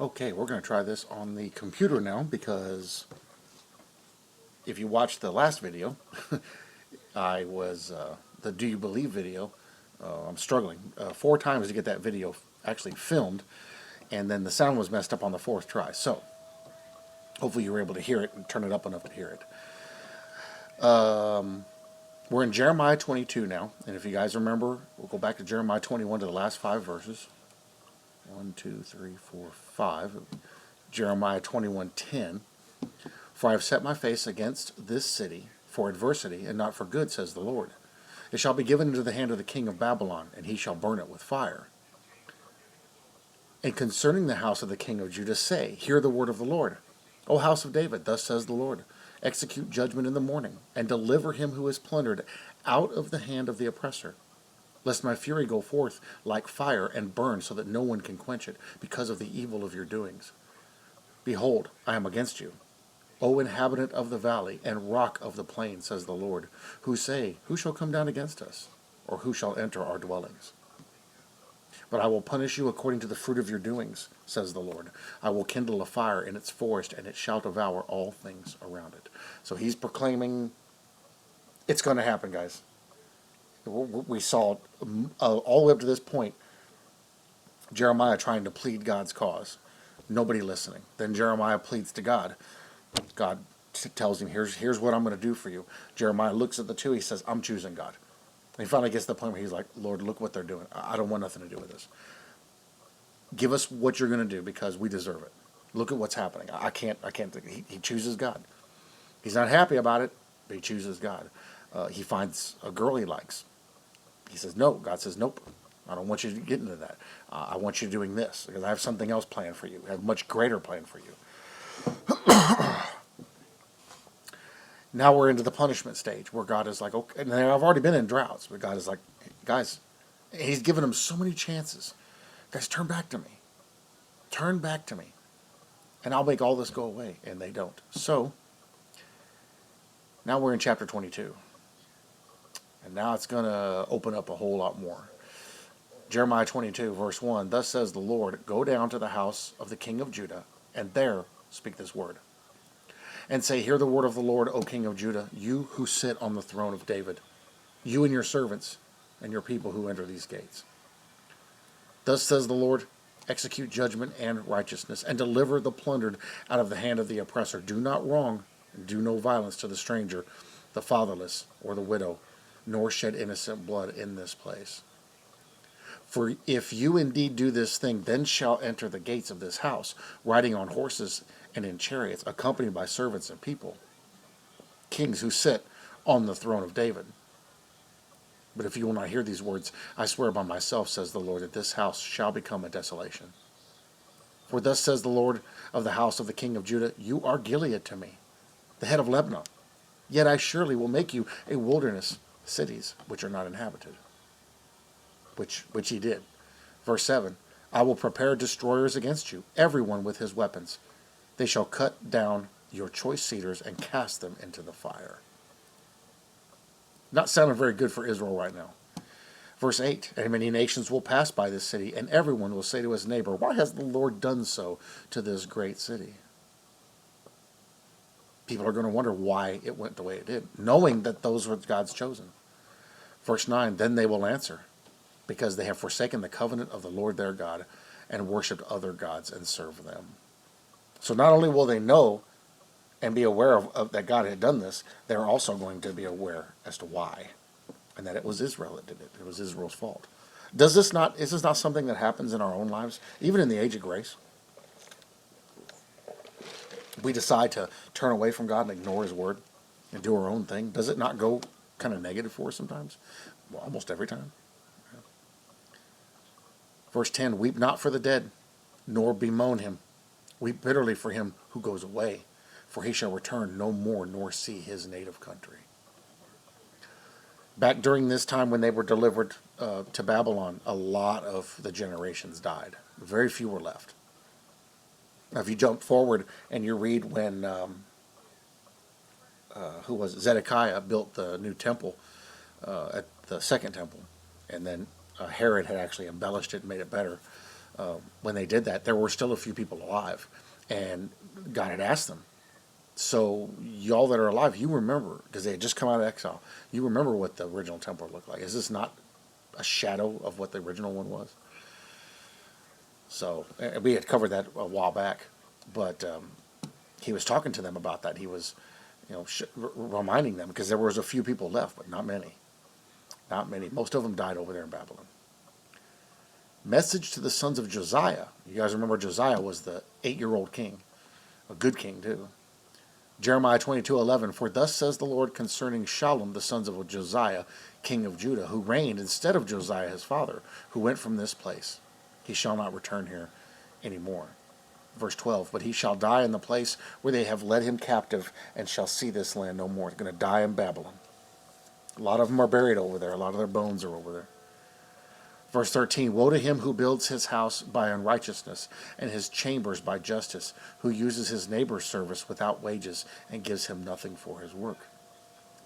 Okay, we're going to try this on the computer now because if you watched the last video, I was, the Do You Believe video, I'm struggling 4 times to get that video actually filmed, and then the sound was messed up on the 4th try. So, hopefully you were able to hear it and turn it up enough to hear it. We're in Jeremiah 22 now, and if you guys remember, we'll go back to Jeremiah 21 to the last 5 verses. 1, 2, 3, 4, 5. Jeremiah 21:10. For I have set my face against this city for adversity and not for good, says the Lord. It shall be given into the hand of the king of Babylon, and he shall burn it with fire. And concerning the house of the king of Judah, say, hear the word of the Lord. O house of David, thus says the Lord, execute judgment in the morning, and deliver him who is plundered out of the hand of the oppressor. Lest my fury go forth like fire and burn so that no one can quench it, because of the evil of your doings. Behold, I am against you, O inhabitant of the valley and rock of the plain, says the Lord, who say, who shall come down against us, or who shall enter our dwellings? But I will punish you according to the fruit of your doings, says the Lord. I will kindle a fire in its forest, and it shall devour all things around it. So he's proclaiming it's going to happen, guys. We saw all the way up to this point Jeremiah trying to plead God's cause. Nobody listening. Then Jeremiah pleads to God. God tells him, here's what I'm going to do for you. Jeremiah looks at the two. He says, I'm choosing God. And he finally gets to the point where he's like, Lord, look what they're doing. I don't want nothing to do with this. Give us what you're going to do because we deserve it. Look at what's happening. I can't. He chooses God. He's not happy about it, but he chooses God. He finds a girl he likes. He says, no. God says, nope. I don't want you to get into that. I want you doing this because I have something else planned for you. I have a much greater plan for you. Now we're into the punishment stage where God is like, okay, and I've already been in droughts, but God is like, guys, he's given them so many chances. Guys, turn back to me. Turn back to me. And I'll make all this go away. And they don't. So, now we're in chapter 22. And now it's going to open up a whole lot more. Jeremiah 22, verse 1, thus says the Lord, go down to the house of the king of Judah, and there speak this word. And say, hear the word of the Lord, O king of Judah, you who sit on the throne of David, you and your servants, and your people who enter these gates. Thus says the Lord, execute judgment and righteousness, and deliver the plundered out of the hand of the oppressor. Do not wrong, and do no violence to the stranger, the fatherless, or the widow, nor shed innocent blood in this place. For if you indeed do this thing, then shall enter the gates of this house, riding on horses and in chariots, accompanied by servants and people, kings who sit on the throne of David. But if you will not hear these words, I swear by myself, says the Lord, that this house shall become a desolation. For thus says the Lord of the house of the king of Judah, you are Gilead to me, the head of Lebanon. Yet I surely will make you a wilderness, cities which are not inhabited. Which he did. Verse 7, I will prepare destroyers against you, everyone with his weapons. They shall cut down your choice cedars and cast them into the fire. Not sounding very good for Israel right now. Verse 8, and many nations will pass by this city, and everyone will say to his neighbor, why has the Lord done so to this great city? People are going to wonder why it went the way it did, knowing that those were God's chosen. Verse 9, then they will answer, because they have forsaken the covenant of the Lord their God and worshipped other gods and served them. So not only will they know and be aware of that God had done this, they're also going to be aware as to why, and that it was Israel that did it. It was Israel's fault. Is this not something that happens in our own lives, even in the age of grace? We decide to turn away from God and ignore his word and do our own thing. Does it not go kind of negative for us sometimes? Well, almost every time. Verse 10, weep not for the dead, nor bemoan him. Weep bitterly for him who goes away, for he shall return no more, nor see his native country. Back during this time when they were delivered to Babylon, a lot of the generations died. Very few were left. Now, if you jump forward and you read when, Zedekiah built the new temple, at the second temple, and then Herod had actually embellished it and made it better. when they did that, there were still a few people alive. And God had asked them, so y'all that are alive, you remember, because they had just come out of exile, you remember what the original temple looked like. Is this not a shadow of what the original one was? So we had covered that a while back, but he was talking to them about that. He was, reminding them, because there was a few people left, but not many. Not many. Most of them died over there in Babylon. Message to the sons of Josiah. You guys remember Josiah was the 8-year-old king, a good king too. Jeremiah 22:11, for thus says the Lord concerning Shallum, the sons of Josiah, king of Judah, who reigned instead of Josiah his father, who went from this place. He shall not return here anymore. Verse 12, but he shall die in the place where they have led him captive, and shall see this land no more. He's going to die in Babylon. A lot of them are buried over there. A lot of their bones are over there. Verse 13, woe to him who builds his house by unrighteousness, and his chambers by justice, who uses his neighbor's service without wages, and gives him nothing for his work.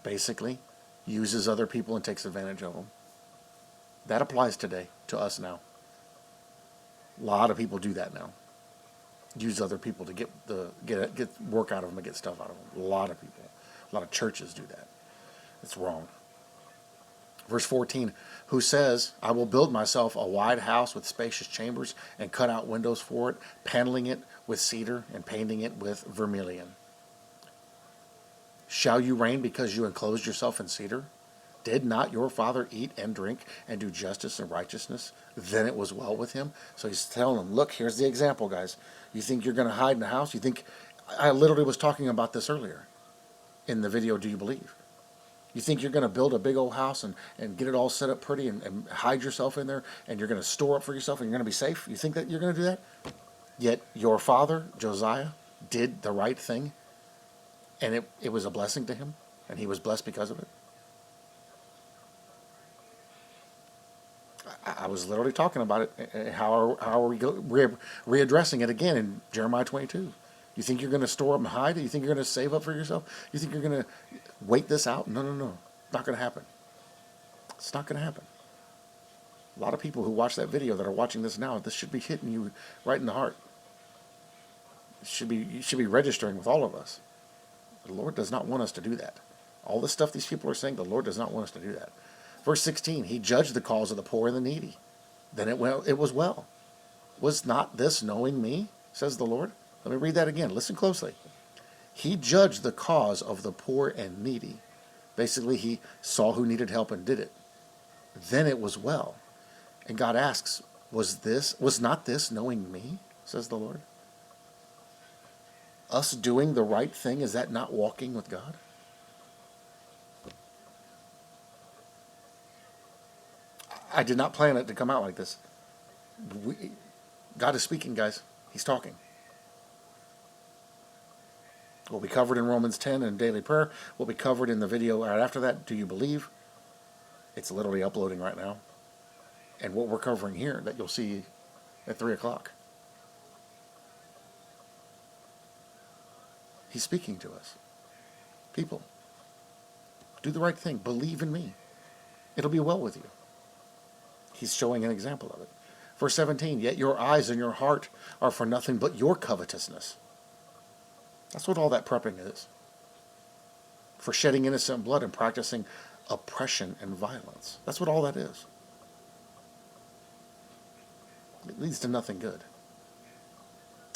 Basically, uses other people and takes advantage of them. That applies today, to us now. A lot of people do that now. Use other people to get work out of them and get stuff out of them. A lot of people. A lot of churches do that. It's wrong. Verse 14, who says, I will build myself a wide house with spacious chambers, and cut out windows for it, paneling it with cedar and painting it with vermilion. Shall you reign because you enclosed yourself in cedar? Did not your father eat and drink and do justice and righteousness? Then it was well with him. So he's telling them, look, here's the example, guys. You think you're going to hide in the house? You think, I literally was talking about this earlier in the video, Do You Believe? You think you're going to build a big old house and get it all set up pretty and hide yourself in there, and you're going to store up for yourself and you're going to be safe? You think that you're going to do that? Yet your father, Josiah, did the right thing, and it was a blessing to him, and he was blessed because of it. I was literally talking about it. How are we readdressing it again in Jeremiah 22? You think you're going to store up and hide? You think you're going to save up for yourself? You think you're going to wait this out? No. Not going to happen. It's not going to happen. A lot of people who watch that video that are watching this now, this should be hitting you right in the heart. You should be registering with all of us. The Lord does not want us to do that. All the stuff these people are saying, the Lord does not want us to do that. Verse 16, he judged the cause of the poor and the needy. Then it was well. Was not this knowing me, says the Lord? Let me read that again. Listen closely. He judged the cause of the poor and needy. Basically, he saw who needed help and did it. Then it was well. And God asks, was not this knowing me, says the Lord? Us doing the right thing, is that not walking with God? I did not plan it to come out like this. God is speaking, guys. He's talking. Will be covered in Romans 10 and daily prayer. Will be covered in the video right after that. Do you believe? It's literally uploading right now. And what we're covering here that you'll see at 3 o'clock. He's speaking to us. People, do the right thing. Believe in me. It'll be well with you. He's showing an example of it. Verse 17, yet your eyes and your heart are for nothing but your covetousness. That's what all that prepping is. For shedding innocent blood and practicing oppression and violence. That's what all that is. It leads to nothing good.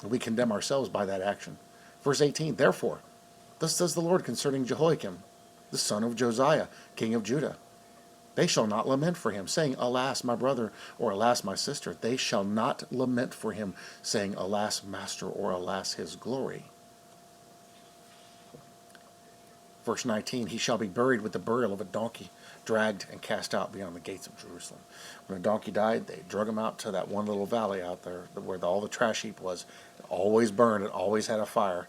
And we condemn ourselves by that action. Verse 18, therefore, thus says the Lord concerning Jehoiakim, the son of Josiah, king of Judah. They shall not lament for him, saying, alas, my brother, or alas, my sister. They shall not lament for him, saying, alas, master, or alas, his glory. Verse 19, he shall be buried with the burial of a donkey, dragged and cast out beyond the gates of Jerusalem. When a donkey died, they drug him out to that one little valley out there where all the trash heap was. It always burned. It always had a fire.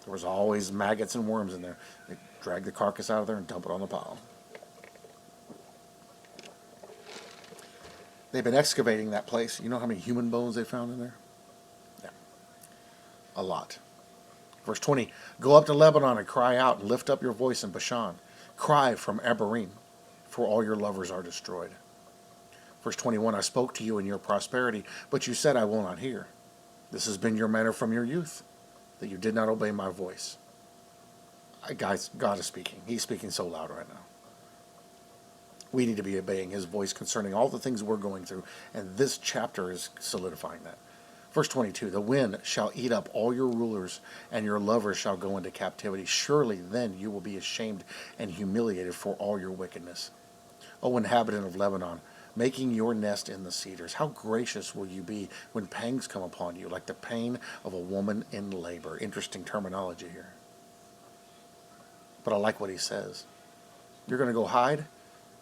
There was always maggots and worms in there. They drag the carcass out of there and dump it on the pile. They've been excavating that place. You know how many human bones they found in there? Yeah. A lot. Verse 20, go up to Lebanon and cry out and lift up your voice in Bashan. Cry from Abarim, for all your lovers are destroyed. Verse 21, I spoke to you in your prosperity, but you said I will not hear. This has been your manner from your youth, that you did not obey my voice. Guys, God is speaking. He's speaking so loud right now. We need to be obeying his voice concerning all the things we're going through, and this chapter is solidifying that. Verse 22, the wind shall eat up all your rulers, and your lovers shall go into captivity. Surely then you will be ashamed and humiliated for all your wickedness. O inhabitant of Lebanon, making your nest in the cedars, how gracious will you be when pangs come upon you, like the pain of a woman in labor. Interesting terminology here. But I like what he says. You're going to go hide?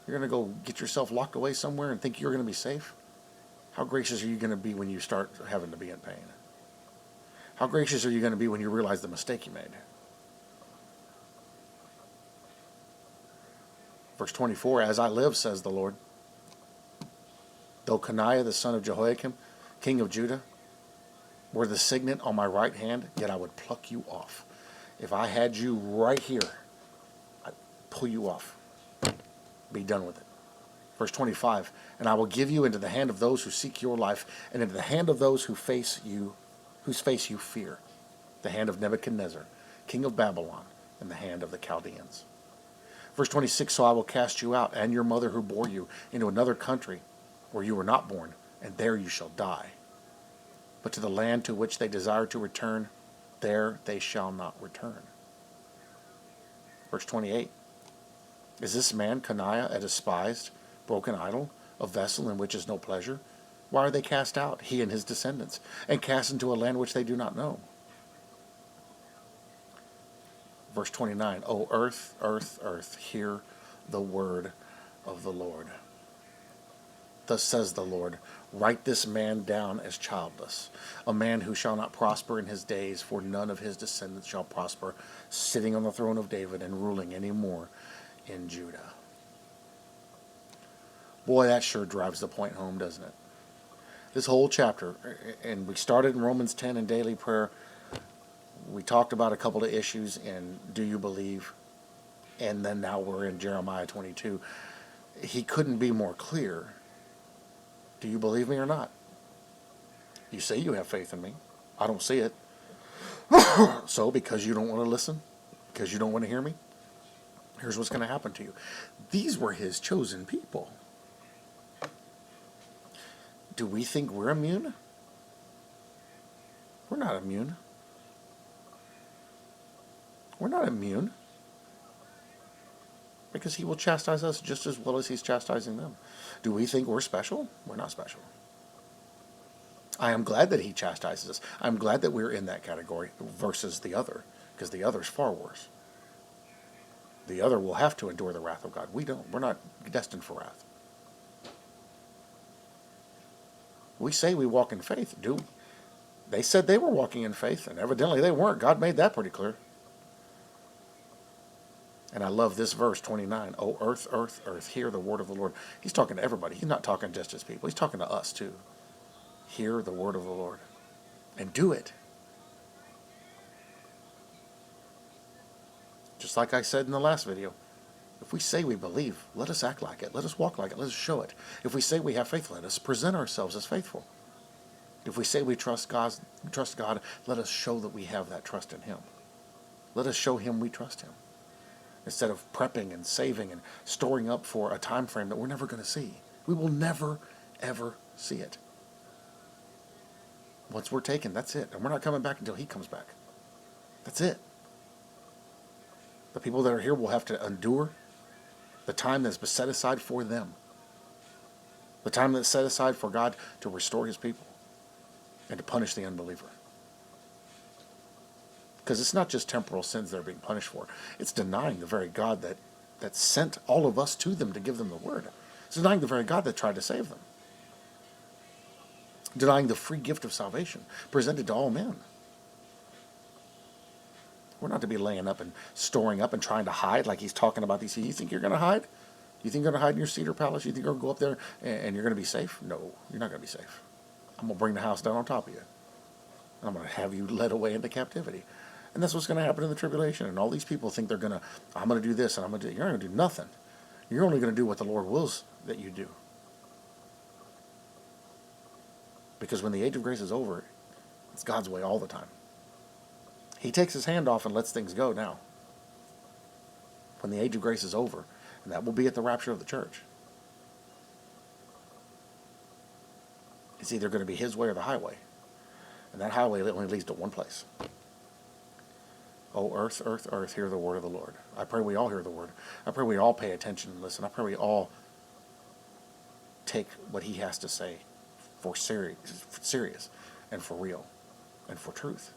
You're going to go get yourself locked away somewhere and think you're going to be safe? How gracious are you going to be when you start having to be in pain? How gracious are you going to be when you realize the mistake you made? Verse 24, as I live, says the Lord, though Coniah the son of Jehoiakim, king of Judah, were the signet on my right hand, yet I would pluck you off. If I had you right here, I'd pull you off. Be done with it. Verse 25, and I will give you into the hand of those who seek your life, and into the hand of those whose face you fear, the hand of Nebuchadnezzar, king of Babylon, and the hand of the Chaldeans. Verse 26, so I will cast you out, and your mother who bore you, into another country where you were not born, and there you shall die. But to the land to which they desire to return, there they shall not return. Verse 28, is this man Coniah a despised, broken idol, a vessel in which is no pleasure? Why are they cast out, he and his descendants, and cast into a land which they do not know? Verse 29, O earth, earth, earth, hear the word of the Lord. Thus says the Lord, write this man down as childless, a man who shall not prosper in his days, for none of his descendants shall prosper, sitting on the throne of David and ruling any more in Judah. Boy, that sure drives the point home, doesn't it? This whole chapter, and we started in Romans 10 in daily prayer. We talked about a couple of issues in Do You Believe? And then now we're in Jeremiah 22. He couldn't be more clear. Do you believe me or not? You say you have faith in me. I don't see it. So because you don't want to listen, because you don't want to hear me, here's what's going to happen to you. These were his chosen people. Do we think we're immune? We're not immune. We're not immune. Because he will chastise us just as well as he's chastising them. Do we think we're special? We're not special. I am glad that he chastises us. I'm glad that we're in that category versus the other, because the other's far worse. The other will have to endure the wrath of God. We don't. We're not destined for wrath. We say we walk in faith, do we? They said they were walking in faith, and evidently they weren't. God made that pretty clear. And I love this verse 29. Oh, earth, earth, earth, hear the word of the Lord. He's talking to everybody. He's not talking just his people. He's talking to us too. Hear the word of the Lord. And do it. Just like I said in the last video. If we say we believe, let us act like it. Let us walk like it. Let us show it. If we say we have faith, let us present ourselves as faithful. If we say we trust God, let us show that we have that trust in him. Let us show him we trust him. Instead of prepping and saving and storing up for a time frame that we're never going to see. We will never, ever see it. Once we're taken, that's it. And we're not coming back until he comes back. That's it. The people that are here will have to endure the time that's been set aside for them. The time that's set aside for God to restore his people and to punish the unbeliever. Because it's not just temporal sins they're being punished for. It's denying the very God that sent all of us to them to give them the word. It's denying the very God that tried to save them. Denying the free gift of salvation presented to all men. We're not to be laying up and storing up and trying to hide like he's talking about these. You think you're going to hide? You think you're going to hide in your cedar palace? You think you're going to go up there and you're going to be safe? No, you're not going to be safe. I'm going to bring the house down on top of you. And I'm going to have you led away into captivity. And that's what's going to happen in the tribulation. And all these people think I'm going to do this and I'm going to do. You're not going to do nothing. You're only going to do what the Lord wills that you do. Because when the age of grace is over, it's God's way all the time. He takes his hand off and lets things go now. When the age of grace is over, and that will be at the rapture of the church. It's either going to be his way or the highway. And that highway only leads to one place. Oh, earth, earth, earth, hear the word of the Lord. I pray we all hear the word. I pray we all pay attention and listen. I pray we all take what he has to say for serious and for real and for truth.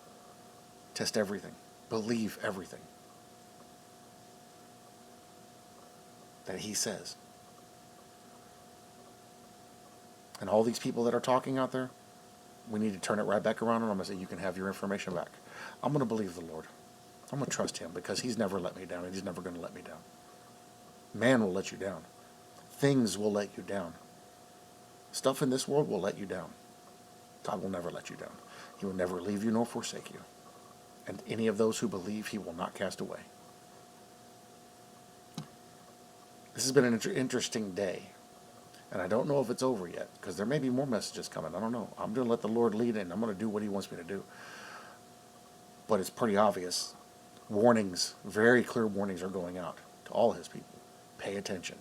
Test everything. Believe everything that he says. And all these people that are talking out there, we need to turn it right back around on them and say, you can have your information back. I'm going to believe the Lord. I'm going to trust him because he's never let me down and he's never going to let me down. Man will let you down. Things will let you down. Stuff in this world will let you down. God will never let you down. He will never leave you nor forsake you. And any of those who believe, he will not cast away. This has been an interesting day. And I don't know if it's over yet, because there may be more messages coming. I don't know. I'm going to let the Lord lead in. I'm going to do what he wants me to do. But it's pretty obvious. Warnings, very clear warnings are going out to all his people. Pay attention.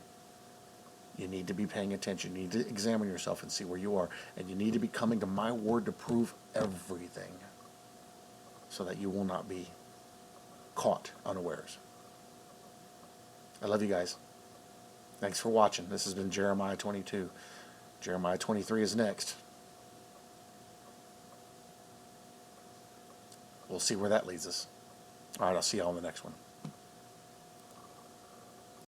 You need to be paying attention. You need to examine yourself and see where you are. And you need to be coming to my word to prove everything, so that you will not be caught unawares. I love you guys. Thanks for watching. This has been Jeremiah 22. Jeremiah 23 is next. We'll see where that leads us. All right, I'll see you all in the next one.